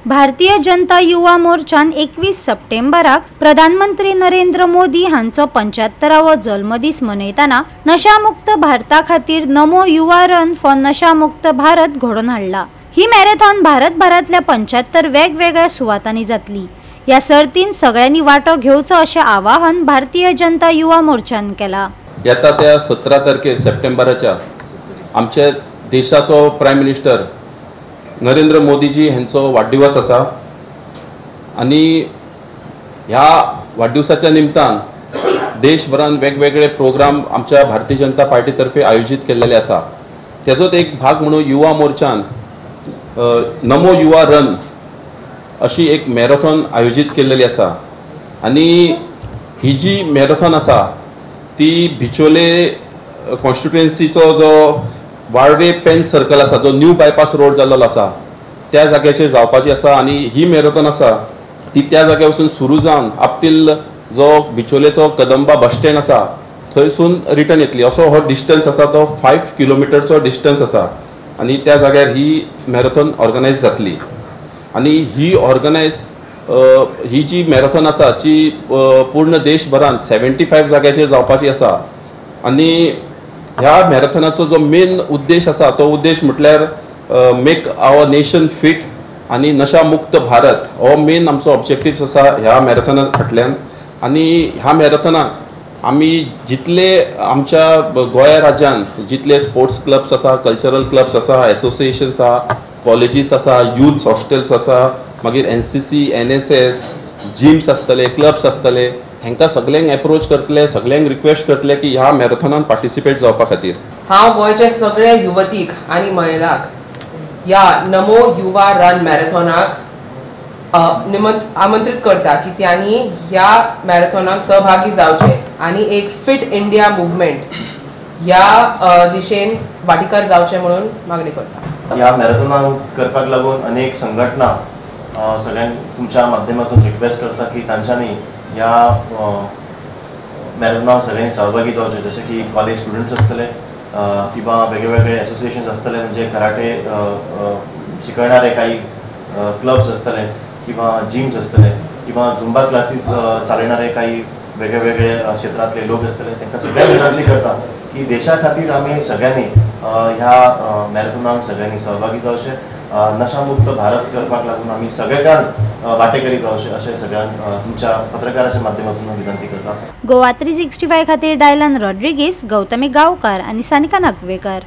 भारतीय जनता युवा मोर्चान 21 सप्टेंबराक प्रधानमंत्री नरेंद्र मोदी हांचो 75वो जल्मदीस मनयतना नशामुक्त भारता खातीर नमो युवा रन फॉर नशामुक्त भारत घडोवन हाडला। ही मॅरेथॉन भारतभरातल्या 75 वेगवेगळ्या सुवातांनी जातली। या सर्तीन सगळ्यांनी वाटो घेवचो अशें आवाहन भारतीय जनता युवा मोर्चान केला। येता त्या 17 तारखेर सप्टेंबराच्या आमच्या देशाचो प्रायम मिनिस्टर नरेंद्र मोदीजी हांचो वाडदिवस आसा आनी ह्या वाडदिवसाच्या निमतान देशभरान वेगवेगळे प्रोग्राम आमच्या भारतीय जनता पार्टी तर्फे आयोजित केल्लेले आसा। तेजोच एक भाग म्हणून युवा मोर्चान नमो युवा रन अशी एक मॅरेथॉन आयोजित केल्लेली आसा आनी ही जी मॅरेथॉन आसा ती बिचोले कॉन्स्टिट्युएन्सीचो जो वाळवे पेन सर्कल आसा जो न्यू बायपास रोड जाल्लो आसा त्या जाग्याचेर जावपाची आसा आनी ही मॅरेथॉन आसा ती त्या जाग्या वचून सुरू जावन आपटील जो बिचोलेचो कदंबा बस स्टँड आसा थंयसून रिटर्न येतली। असो हो डिस्टन्स आसा तो 5 किलोमिटरचो डिस्टन्स आसा आनी त्या जाग्यार ही मॅरेथॉन ऑर्गनायज जातली। आनी ही जी मॅरेथॉन आसा ती पूर्ण देशभरान 75 जाग्याचेर जावपाची आसा आनी ह्या मॅरेथॉनाचो जो मेन उद्देश आसा तो उद्देश म्हटल्यार मेक आवर नेशन फिट आनी नशामुक्त भारत हो मेन आमचो ऑब्जेक्टिव्स आसा ह्या मॅरेथॉना फाटल्यान। आनी ह्या मॅरेथॉनाक आमी जितले आमच्या गोंया राज्यान जितले स्पोर्ट्स क्लब्स आसा, कल्चरल क्लब्स आसा, एसोसिएशन्स आसा, कॉलेजीस आसा, यूथ हॉस्टेल्स आसा, मागीर NCC, NSS, जिम्स आसतले, क्लब्स आसतले, हेंकां सगळ्यांक एप्रोच करतले, सगळ्यांक रिक्वेस्ट करतले की ह्या मॅरेथॉनान पार्टिसिपेट जावपा खातीर। हांव गोंयचे सगळे युवतीक आनी महिलाक ह्या नमो युवा रन मॅरेथॉनाक आमंत्रित करता की त्यांनी ह्या मॅरेथॉनाक सहभागी जावचे आनी एक फिट इंडिया मुवमेंट ह्या दिशेन वांटेकार जावचे म्हणून मागणी करता। ह्या मॅरेथॉनाक करपाक लागून अनेक संघटना सगळ्यांक तुमच्या माध्यमातून रिक्वेस्ट करता की तांच्यांनी ह्या मॅरेथॉनाक सगळ्यांनी सहभागी जावचे, जसे की कॉलेज स्टुडंट्स आसतले किंवा वेगवेगळे एसोसिएशन्स आसतले, म्हणजे कराटे शिकवणारे काही क्लब्स आसतले किंवा जिम्स आसतले किंवा झुंबा क्लासीस चालवणारे काही वेगवेगळे क्षेत्रातले लोक आसतले, तांकां सगळ्यांक विनंती करता की देशा खातीर आमी सगळ्यांनी ह्या मॅरेथॉनाक सगळ्यांनी सहभागी जावचे, नशामुक्त भारत करपाक लागून आमी सगळ्यांक वांटेकरी जावचे अशें सगळ्यांक तुमच्या पत्रकाराच्या माध्यमातून विनंती करता। गोवा 365 खातीर डायलन रॉड्रिगीस, गौतमी गांवकार आनी सानिका नागवेकर।